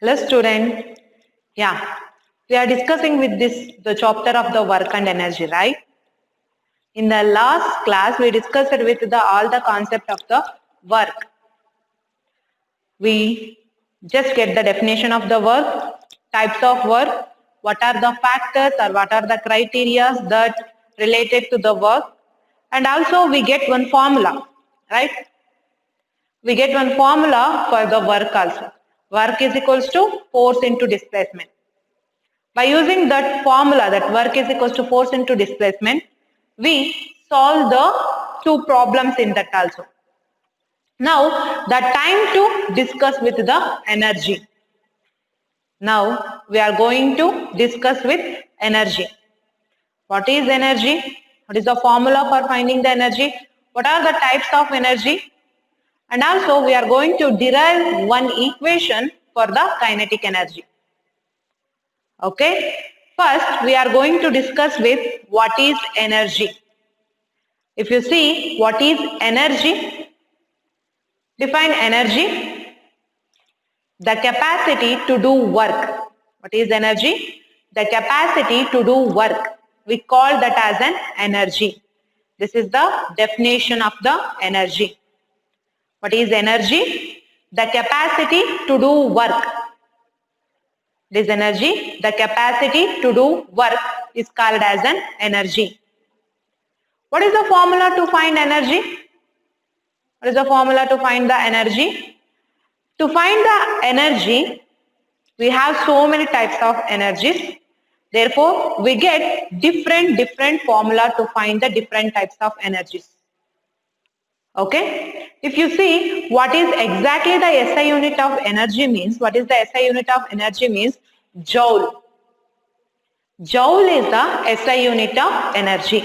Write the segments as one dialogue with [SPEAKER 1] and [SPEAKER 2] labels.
[SPEAKER 1] Hello student. Yeah, we are discussing with this the chapter of the work and energy, right? In the last class, we discussed with all the concept of the work. We just get the definition of the work, types of work, what are the factors or what are the criteria that related to the work, and also we get one formula, right? We get one formula for the work also. Work is equals to force into displacement. By using that formula, that work is equals to force into displacement, we solve the two problems in that also. Now, the time to discuss with the energy. Now, we are going to discuss with energy. What is energy? What is the formula for finding the energy? What are the types of energy? And also, we are going to derive one equation for the kinetic energy. Okay. First, we are going to discuss with what is energy. If you see what is energy, define energy, the capacity to do work. What is energy? The capacity to do work. We call that as an energy. This is the definition of the energy. What is energy? The capacity to do work. This energy, the capacity to do work is called as an energy. What is the formula to find energy? What is the formula to find the energy? To find the energy, we have so many types of energies. Therefore, we get different formula to find the different types of energies. Okay. If you see what is exactly the SI unit of energy means, what is the SI unit of energy means? Joule. Joule is the SI unit of energy.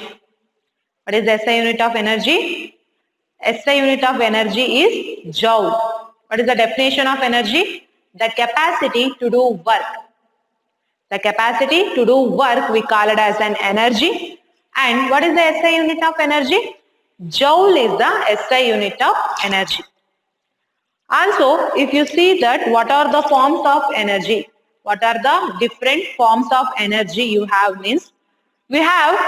[SPEAKER 1] What is the SI unit of energy? SI unit of energy is joule. What is the definition of energy? The capacity to do work. The capacity to do work we call it as an energy. And what is the SI unit of energy? Joule is the SI unit of energy. Also, if you see that what are the forms of energy, what are the different forms of energy you have means, we have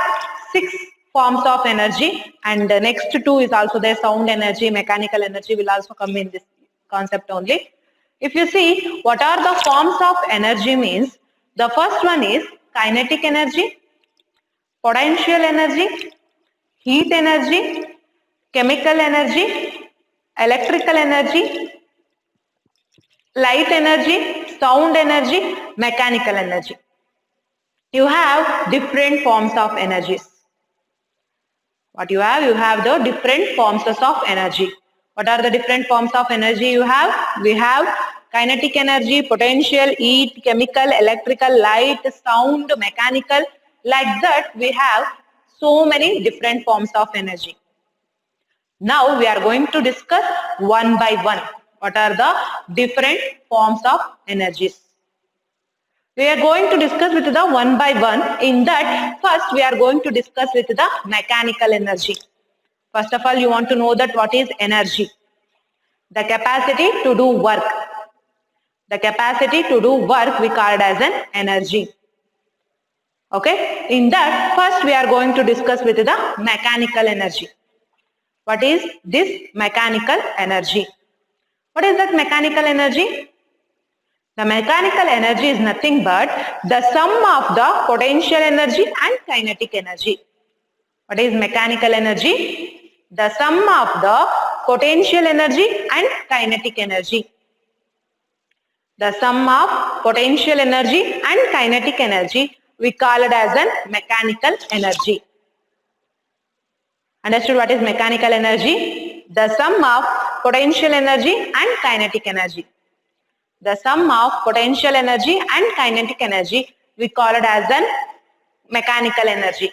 [SPEAKER 1] 6 forms of energy, and the next 2 is also there. Sound energy, mechanical energy will also come in this concept only. If you see what are the forms of energy means, the first one is kinetic energy, potential energy, heat energy, chemical energy, electrical energy, light energy, sound energy, mechanical energy. You have different forms of energies. What you have? You have the different forms of energy. What are the different forms of energy you have? We have kinetic energy, potential, heat, chemical, electrical, light, sound, mechanical. Like that, we have so many different forms of energy. Now we are going to discuss one by one. What are the different forms of energies? We are going to discuss with the one by one. In that, first we are going to discuss with the mechanical energy. First of all, you want to know that what is energy? The capacity to do work. The capacity to do work we call it as an energy. Okay. In that, first we are going to discuss with the mechanical energy. What is this mechanical energy? What is that mechanical energy? The mechanical energy is nothing but the sum of the potential energy and kinetic energy. What is mechanical energy? The sum of the potential energy and kinetic energy. The sum of potential energy and kinetic energy, we call it as an mechanical energy. Understood what is mechanical energy? The sum of potential energy and kinetic energy. The sum of potential energy and kinetic energy, we call it as an mechanical energy.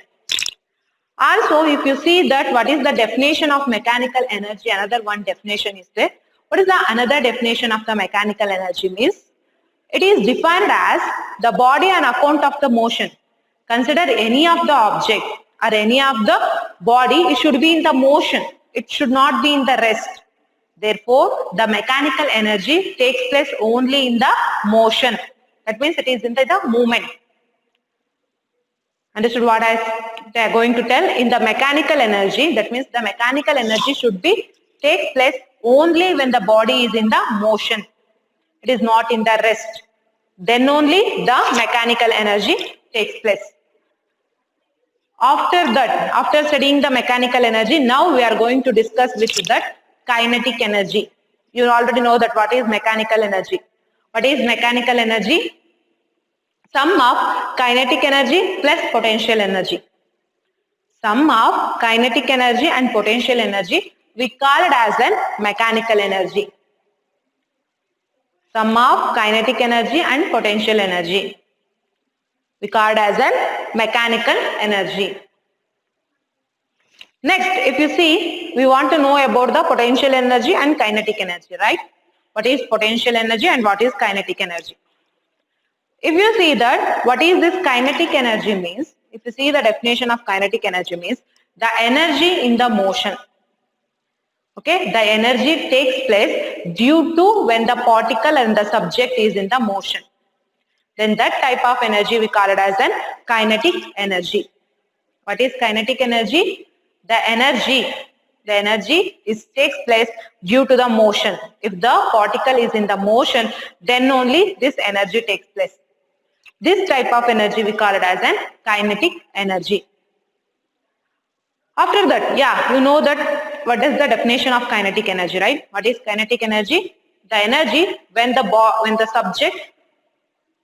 [SPEAKER 1] Also, if you see that what is the definition of mechanical energy, another one definition is there. What is the another definition of the mechanical energy means? It is defined as the body on account of the motion. Consider any of the object or any of the body, it should be in the motion. It should not be in the rest. Therefore, the mechanical energy takes place only in the motion. That means it is in the movement. Understood what I am going to tell? In the mechanical energy, that means the mechanical energy should be takes place only when the body is in the motion. It is not in the rest. Then only the mechanical energy takes place. After that, after studying the mechanical energy, now we are going to discuss with that kinetic energy. You already know that what is mechanical energy. What is mechanical energy? Sum of kinetic energy plus potential energy. Sum of kinetic energy and potential energy we call it as an mechanical energy. Sum of kinetic energy and potential energy we call it as an mechanical energy. Next, if you see, we want to know about the potential energy and kinetic energy, right? What is potential energy and what is kinetic energy? If you see that, what is this kinetic energy means? If you see the definition of kinetic energy means the energy in the motion. Okay, the energy takes place due to when the particle and the subject is in the motion. Then that type of energy we call it as an kinetic energy. What is kinetic energy? The energy takes place due to the motion. If the particle is in the motion, then only this energy takes place. This type of energy we call it as an kinetic energy. After that, yeah, you know that what is the definition of kinetic energy, right? What is kinetic energy? The energy when the subject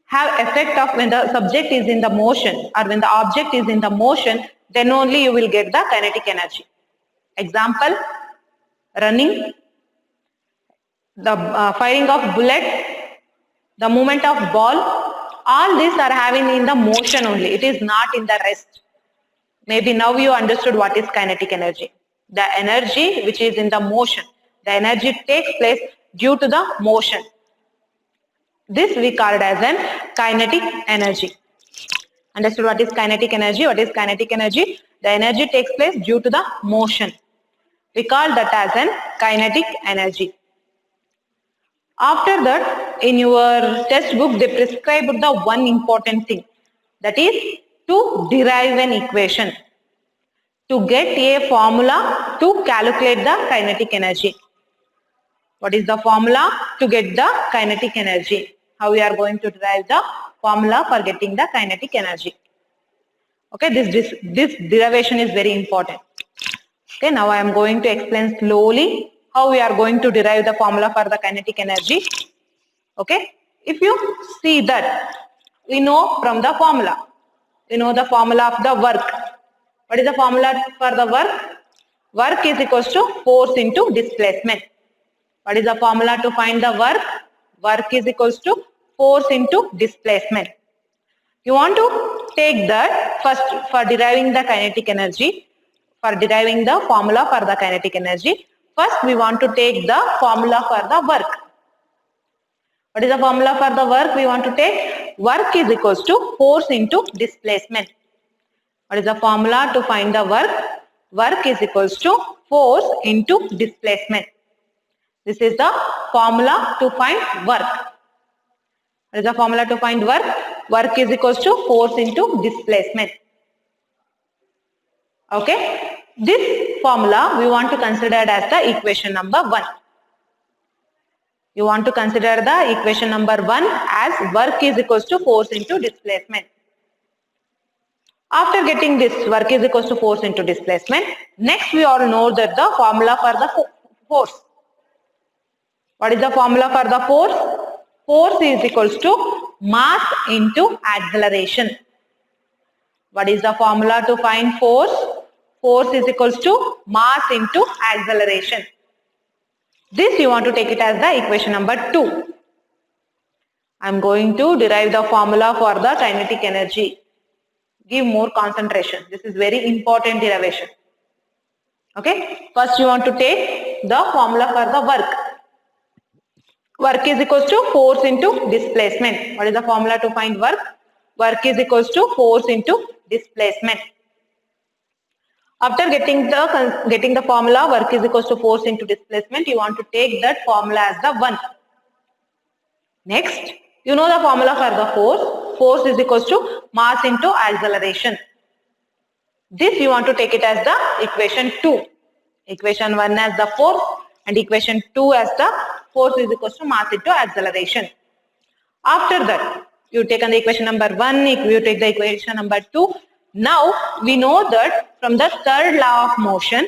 [SPEAKER 1] have effect of when the subject is in the motion or when the object is in the motion, then only you will get the kinetic energy. Example, running, the firing of bullet, the movement of ball, all these are having in the motion only. It is not in the rest. Maybe now you understood what is kinetic energy. The energy which is in the motion. The energy takes place due to the motion. This we call it as an kinetic energy. Understood what is kinetic energy? What is kinetic energy? The energy takes place due to the motion. We call that as an kinetic energy. After that, in your textbook, they prescribed the one important thing. That is to derive an equation. To get a formula to calculate the kinetic energy. What is the formula to get the kinetic energy? How we are going to derive the formula for getting the kinetic energy. Okay, this derivation is very important. Okay, now I am going to explain slowly how we are going to derive the formula for the kinetic energy. Okay, if you see that, we know from the formula. We know the formula of the work. What is the formula for the work? Work is equals to force into displacement. What is the formula to find the work? Work is equals to force into displacement. You want to take that first for deriving the kinetic energy, for deriving the formula for the kinetic energy. First we want to take the formula for the work. What is the formula for the work we want to take? Work is equals to force into displacement. What is the formula to find the work? Work is equals to force into displacement. This is the formula to find work. What is the formula to find work? Work is equals to force into displacement. Okay. This formula we want to consider as the equation number 1. You want to consider the equation number 1 as work is equals to force into displacement. After getting this work is equals to force into displacement, next we all know that the formula for the force. What is the formula for the force? Force is equals to mass into acceleration. What is the formula to find force? Force is equals to mass into acceleration. This you want to take it as the equation number 2. I am going to derive the formula for the kinetic energy. Give more concentration. This is very important derivation. Okay. First you want to take the formula for the work. Work is equals to force into displacement. What is the formula to find work? Work is equals to force into displacement. After getting the formula work is equals to force into displacement, you want to take that formula as the 1. Next, you know the formula for the force. Force is equals to mass into acceleration. This you want to take it as the equation 2. Equation 1 as the force and equation 2 as the force is equals to mass into acceleration. After that, you take on the equation number 1, you take the equation number 2. Now, we know that from the third law of motion,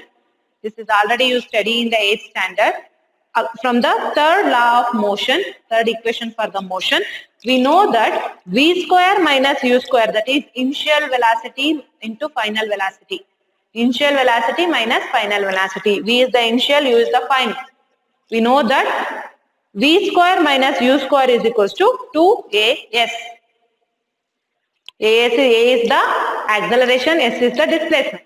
[SPEAKER 1] this is already you study in the 8th standard, from the third law of motion, third equation for the motion, we know that v square minus u square, that is initial velocity into final velocity. Initial velocity minus final velocity. V is the initial, u is the final. We know that v square minus u square is equals to 2as. A is the acceleration, s is the displacement.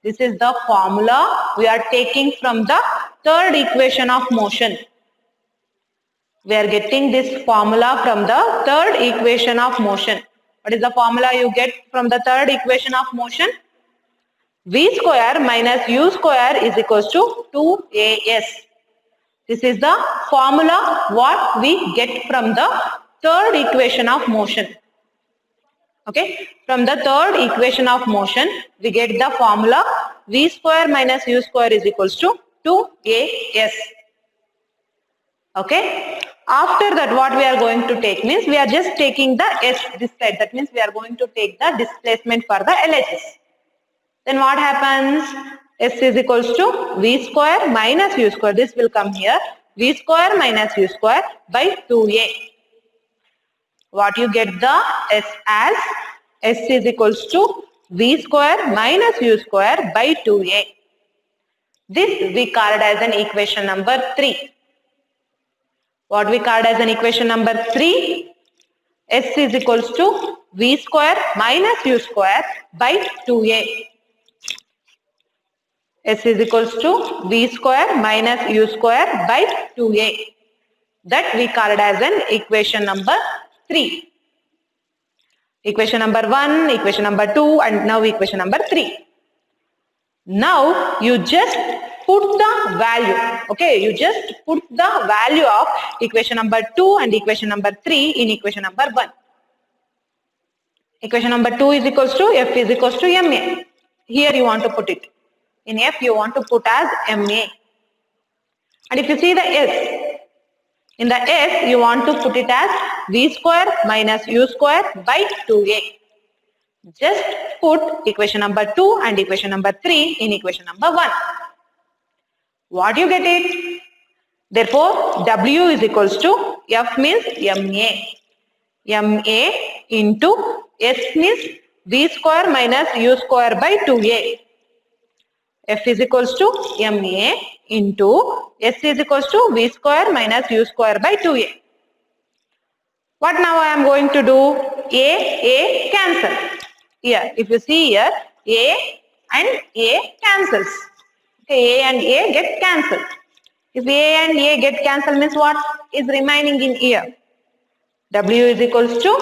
[SPEAKER 1] This is the formula we are taking from the third equation of motion. We are getting this formula from the third equation of motion. What is the formula you get from the third equation of motion? V square minus u square is equals to 2as. This is the formula what we get from the third equation of motion. Okay, from the third equation of motion, we get the formula v square minus u square is equals to 2as. Okay, after that what we are going to take means we are just taking the s this side. That means we are going to take the displacement for the LHS. Then what happens? S is equals to v square minus u square. This will come here. V square minus u square by 2a. What you get the s as? S is equals to v square minus u square by 2a. This we called as an equation number 3. What we called as an equation number 3? S is equals to v square minus u square by 2a. S is equals to v square minus u square by 2a. That we called as an equation number 3. Equation number 1, equation number 2 and now equation number 3. Now you just put the value, okay, you just put the value of equation number 2 and equation number 3 in equation number 1. Equation number 2 is equals to F is equals to MA. Here you want to put it. In F you want to put as MA. And if you see the S, in the S you want to put it as V square minus U square by 2A. Just put equation number 2 and equation number 3 in equation number 1. What you get it? Therefore, W is equals to F means MA. MA into S means V square minus U square by 2A. F is equals to MA into S is equals to V square minus U square by 2A. What now I am going to do? A cancel. Here, if you see here, A and A cancels. Okay, A and A get cancelled. If A and A get cancelled means what is remaining in here? W is equals to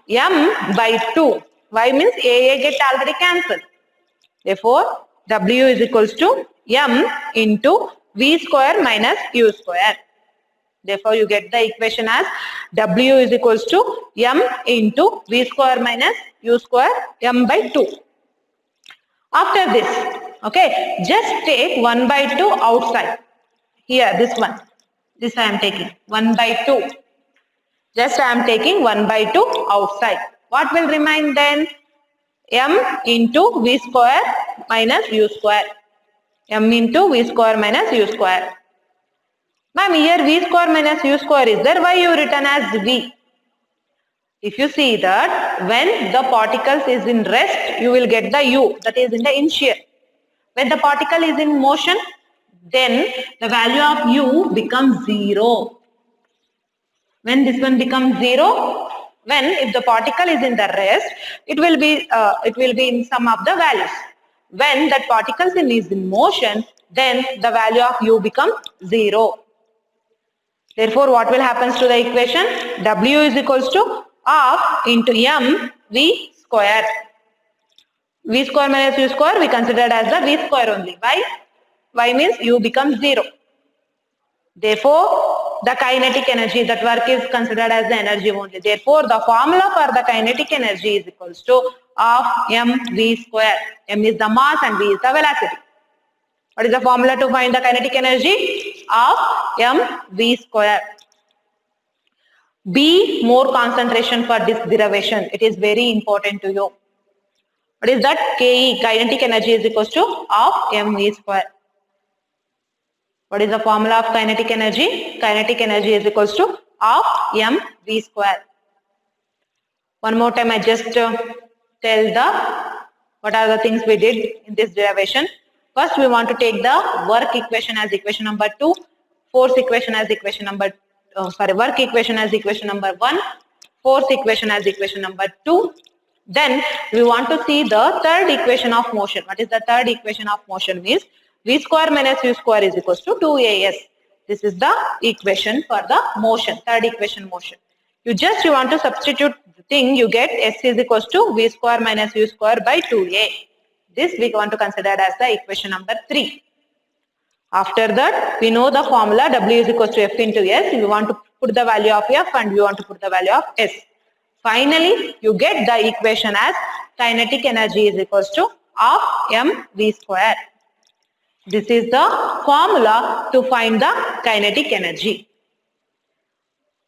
[SPEAKER 1] M by 2. Why means A get already cancelled. Therefore, W is equals to M into V square minus U square. Therefore, you get the equation as W is equals to M into V square minus U square M by 2. After this, okay, just take 1 by 2 outside. Here, this one. This I am taking 1 by 2. Just I am taking 1 by 2 outside. What will remain then? M into V square minus U square. M into V square minus U square. Ma'am, here V square minus U square is there. Why you written as V? If you see that when the particles is in rest, you will get the U, that is in the initial. When the particle is in motion, then the value of U becomes 0. When this one becomes 0, when if the particle is in the rest, it will be in some of the values. When that particle is in motion, then the value of U becomes 0. Therefore, what will happen to the equation? W is equals to half into M V square. V square minus U square we considered as the V square only. Why? Why means U becomes 0. Therefore, the kinetic energy, that work is considered as the energy only. Therefore, the formula for the kinetic energy is equals to of mv square. M is the mass and v is the velocity. What is the formula to find the kinetic energy? Of mv square. Be more concentration for this derivation. It is very important to you. What is that? Ke, kinetic energy is equals to of mv square. What is the formula of kinetic energy? Kinetic energy is equals to of mv square. One more time I just tell what are the things we did in this derivation. First we want to take the work equation as equation number 2, force equation as equation number work equation as equation number 1, force equation as equation number 2. Then we want to see the third equation of motion. What is the third equation of motion? Means v square minus u square is equals to 2as. This is the equation for the motion, third equation motion. You want to substitute the thing, you get s is equals to v square minus u square by 2a. This we want to consider as the equation number 3. After that, we know the formula W is equals to F into S. We want to put the value of F and we want to put the value of S. Finally, you get the equation as kinetic energy is equals to of mv square. This is the formula to find the kinetic energy.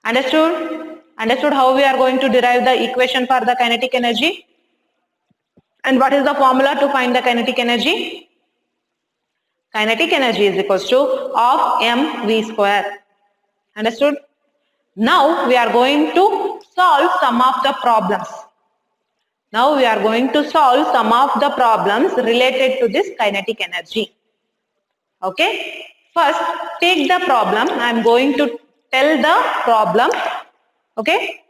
[SPEAKER 1] Understood? Understood how we are going to derive the equation for the kinetic energy? And what is the formula to find the kinetic energy? Kinetic energy is equals to of mv square. Understood? Now we are going to solve some of the problems. Now we are going to solve some of the problems related to this kinetic energy. Okay? First, take the problem. I am going to tell the problem. Okay?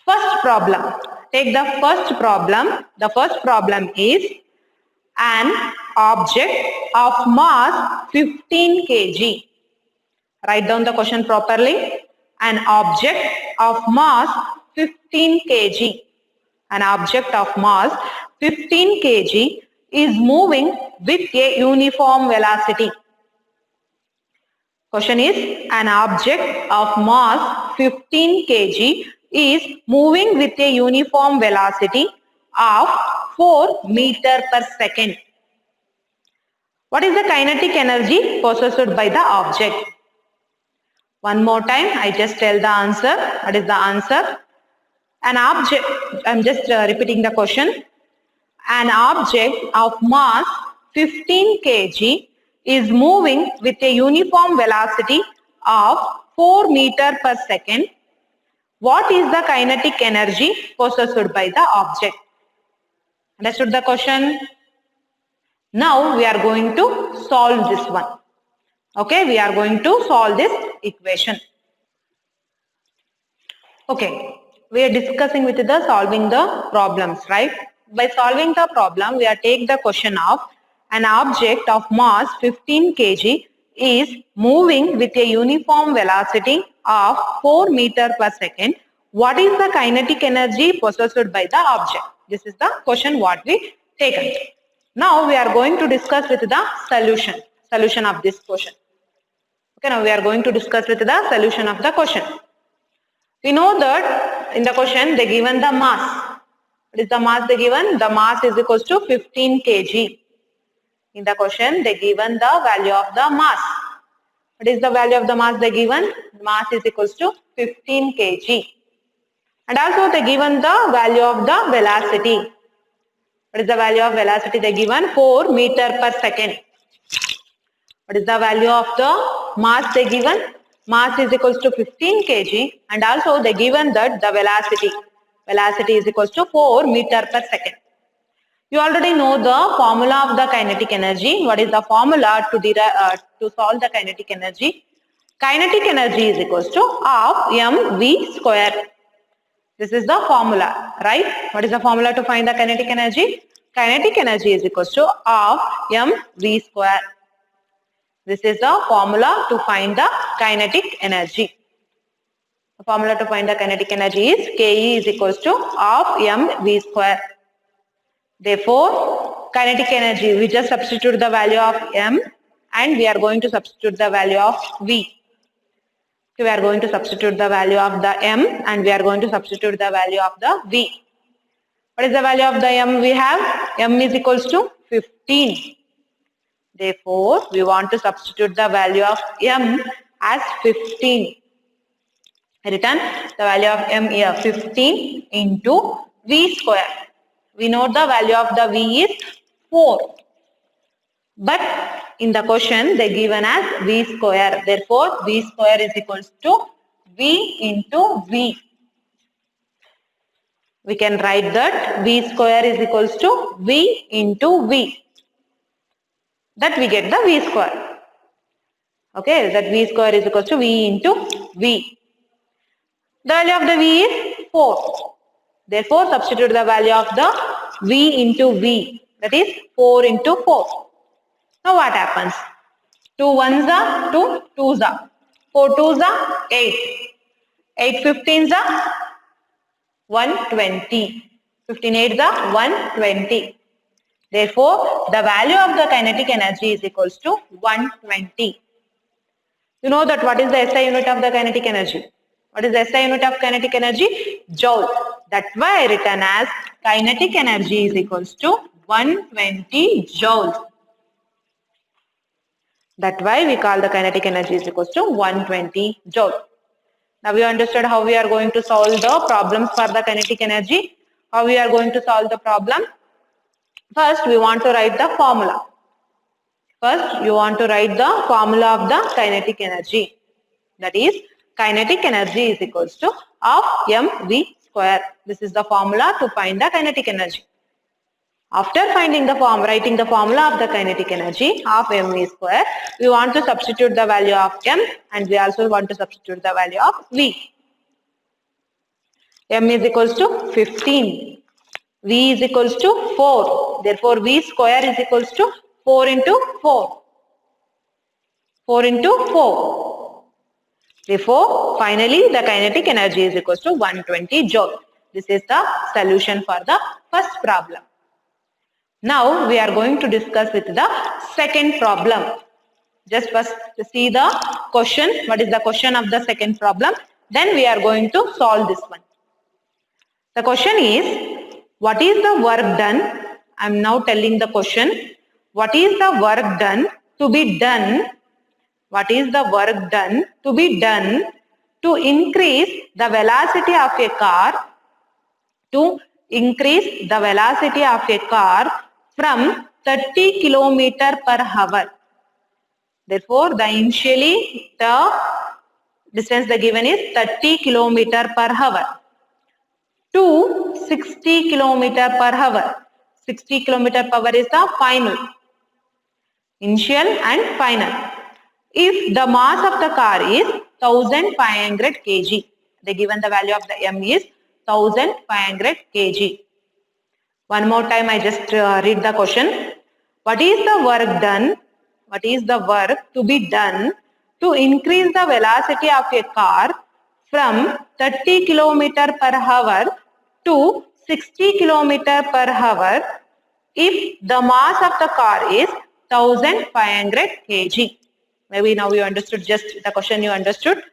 [SPEAKER 1] First problem. Take the first problem. The first problem is an object of mass 15 kg. Write down the question properly. An object of mass 15 kg. An object of mass 15 kg is moving with a uniform velocity. Question is, an object of mass 15 kg is moving with a uniform velocity of 4 meter per second. What is the kinetic energy possessed by the object? One more time, I just tell the answer. What is the answer? An object, I am just repeating the question. An object of mass 15 kg is moving with a uniform velocity of 4 meter per second. What is the kinetic energy possessed by the object? Understood the question? Now we are going to solve this one. Okay, we are going to solve this equation. Okay, we are discussing with the solving the problems, right? By solving the problem, we are take the question of an object of mass 15 kg is moving with a uniform velocity of 4 meter per second. What is the kinetic energy possessed by the object? This is the question what we taken. Now we are going to discuss with the solution of this question. Okay, now we are going to discuss with the solution of the question. We know that in the question they given the mass. What is the mass they given? The mass is equals to 15 kg. In the question they given the value of the mass. What is the value of the mass they given? Mass is equals to 15 kg. And also they given the value of the velocity. What is the value of velocity they given? 4 meter per second. What is the value of the mass they given? Mass is equals to 15 kg and also they given that the velocity. Velocity is equals to 4 meter per second. You already know the formula of the kinetic energy. What is the formula to solve the kinetic energy? Kinetic energy is equals to of mv square. This is the formula, right? What is the formula to find the kinetic energy? Kinetic energy is equals to of mv square. This is the formula to find the kinetic energy. The formula to find the kinetic energy is Ke is equals to of mv square. Therefore, kinetic energy, we just substitute the value of m and we are going to substitute the value of v. So we are going to substitute the value of the m and we are going to substitute the value of the v. What is the value of the m we have? M is equals to 15. Therefore, we want to substitute the value of m as 15. Written the value of m here 15 into v square. We know the value of the v is 4. But in the question they given as v square. Therefore, v square is equals to v into v. We can write that v square is equals to v into v. That we get the v square. Okay, that v square is equals to v into v. The value of the v is 4. Therefore, substitute the value of the v into v. That is 4 into 4. Now what happens? 2 ones are 2 twos are. 4 twos are 8. 8 15s are 120. 15 8s are 120. Therefore, the value of the kinetic energy is equals to 120. You know that what is the SI unit of the kinetic energy? What is the SI unit of kinetic energy? Joule. That's why I written as kinetic energy is equals to 120 joules. That's why we call the kinetic energy is equals to 120 joule. Now we understood how we are going to solve the problems for the kinetic energy. How we are going to solve the problem? First, we want to write the formula. First, you want to write the formula of the kinetic energy. That is, kinetic energy is equals to half mv square. This is the formula to find the kinetic energy. After writing the formula of the kinetic energy, half mv square, we want to substitute the value of m and we also want to substitute the value of v. M is equals to 15. V is equals to 4. Therefore, v square is equals to 4 into 4. 4 into 4. Therefore, finally, the kinetic energy is equals to 120 joule. This is the solution for the first problem. Now, we are going to discuss with the second problem. Just first see the question. What is the question of the second problem? Then we are going to solve this one. The question is, what is the work done? I am now telling the question. What is the work done to be done? What is the work done to be done to increase the velocity of a car? To increase the velocity of a car from 30 km per hour. Therefore, initially the distance the given is 30 km per hour to 60 km per hour. 60 km per hour is the final. Initial and final. If the mass of the car is 1500 kg, they given the value of the m is 1500 kg. One more time I just read the question. What is the work done? What is the work to be done to increase the velocity of a car from 30 km per hour to 60 km per hour if the mass of the car is 1500 kg? Maybe now you understood just the question you understood.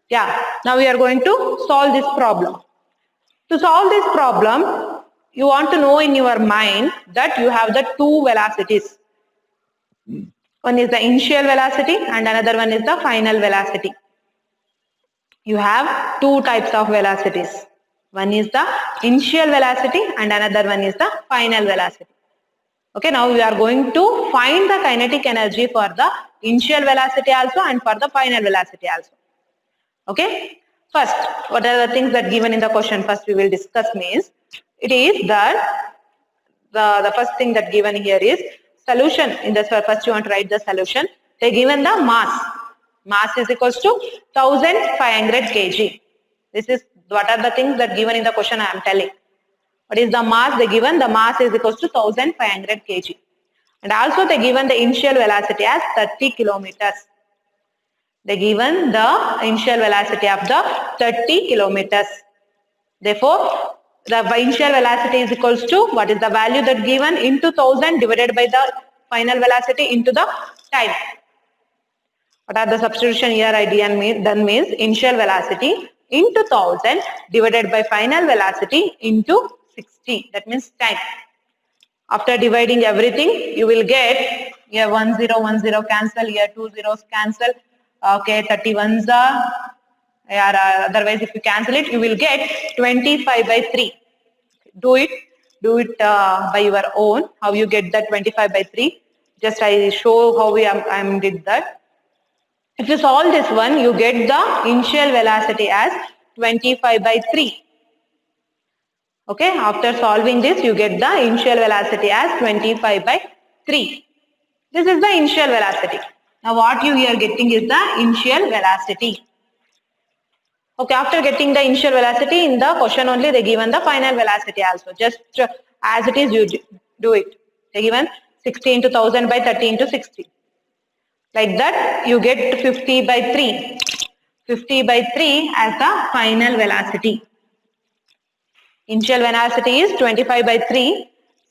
[SPEAKER 1] Yeah, now we are going to solve this problem. To solve this problem, you want to know in your mind that you have the two velocities. One is the initial velocity and another one is the final velocity. You have two types of velocities. One is the initial velocity and another one is the final velocity. Okay, now we are going to find the kinetic energy for the initial velocity also and for the final velocity also. Okay, first, what are the things that given in the question? First we will discuss means, it is that the first thing that given here is solution. In this first you want to write the solution. They given the mass. Mass is equals to 1500 kg. This is what are the things that given in the question I am telling. What is the mass they given? The mass is equals to 1500 kg. And also they given the initial velocity as 30 kilometers. They given the initial velocity of the 30 kilometers. Therefore, the initial velocity is equals to what is the value that given into 1000 divided by the final velocity into the time. What are the substitution here I done means initial velocity into 1000 divided by final velocity into 60. That means time. After dividing everything, you will get here 1 0 1 0 cancel, here 2 zeros cancel. Okay, 31s are otherwise if you cancel it, you will get 25 by 3. Do it by your own. How you get that 25 by 3? Just I show how I did that. If you solve this one, you get the initial velocity as 25 by 3. Okay, after solving this, you get the initial velocity as 25 by 3. This is the initial velocity. Now what you are getting is the initial velocity. Okay, after getting the initial velocity in the question only, they given the final velocity also. Just as it is, you do it. They given 60 into 1000 by 30 into 60. Like that, you get 50 by 3. 50 by 3 as the final velocity. Initial velocity is 25 by 3.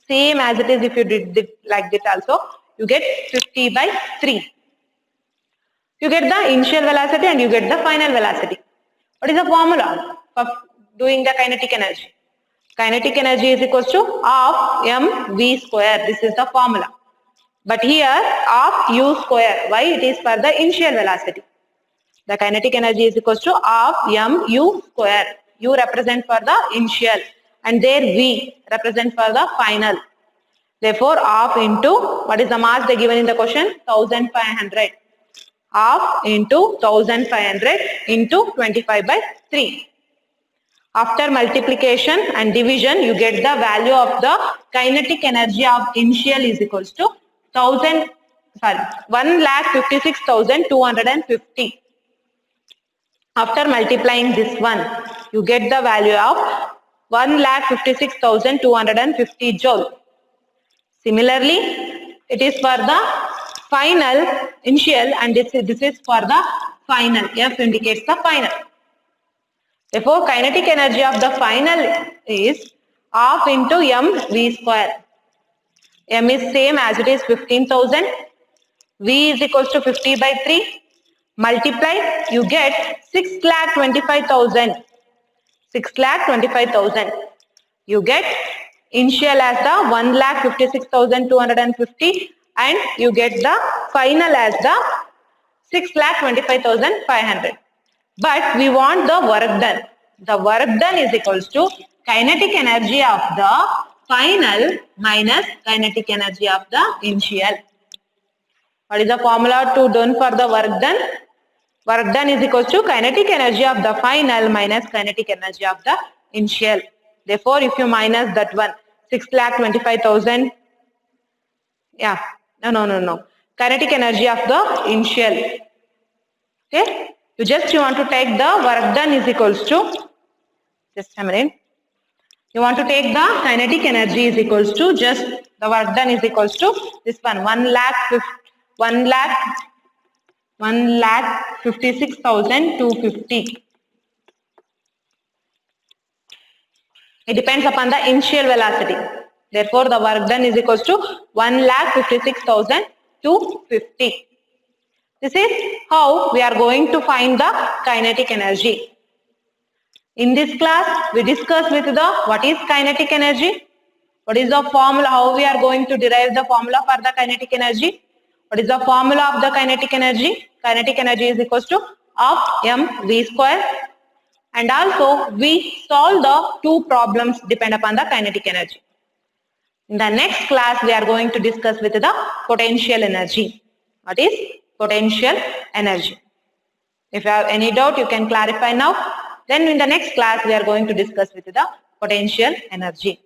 [SPEAKER 1] Same as it is if you did like that also. You get 50 by 3. You get the initial velocity and you get the final velocity. What is the formula for doing the kinetic energy? Kinetic energy is equals to half mv square. This is the formula. But here half u square. Why? It is for the initial velocity. The kinetic energy is equals to half mu square. U represent for the initial and there v represent for the final. Therefore half into what is the mass they given in the question? 1500. Half into 1500 into 25 by 3. After multiplication and division, you get the value of the kinetic energy of initial is equals to 1,56,250. After multiplying this one, you get the value of 1,56,250 joule. Similarly, it is for the final initial and this is for the final. F indicates the final. Therefore, kinetic energy of the final is half into mv square. M is same as it is 15,000. V is equals to 50 by 3. Multiply, you get 6,25,000. 6,25,000. You get initial as the 1,56,250 and you get the final as the 6,25,500. But we want the work done. The work done is equals to kinetic energy of the final minus kinetic energy of the initial. What is the formula to done for the work done? Work done is equals to kinetic energy of the final minus kinetic energy of the initial. Therefore, if you minus that one, 6,25,000. Yeah, no. Kinetic energy of the initial. Okay. You want to take the work done is equals to, just a minute. You want to take the kinetic energy is equals to just the work done is equals to this one 1,56,250. It depends upon the initial velocity. Therefore, the work done is equals to 1,56,250. This is how we are going to find the kinetic energy. In this class, we discuss with the what is kinetic energy, what is the formula, how we are going to derive the formula for the kinetic energy, what is the formula of the kinetic energy. Kinetic energy is equals to half mv square. And also, we solve the two problems depend upon the kinetic energy. In the next class, we are going to discuss with the potential energy. What is potential energy? If you have any doubt, you can clarify now. Then in the next class, we are going to discuss with the potential energy.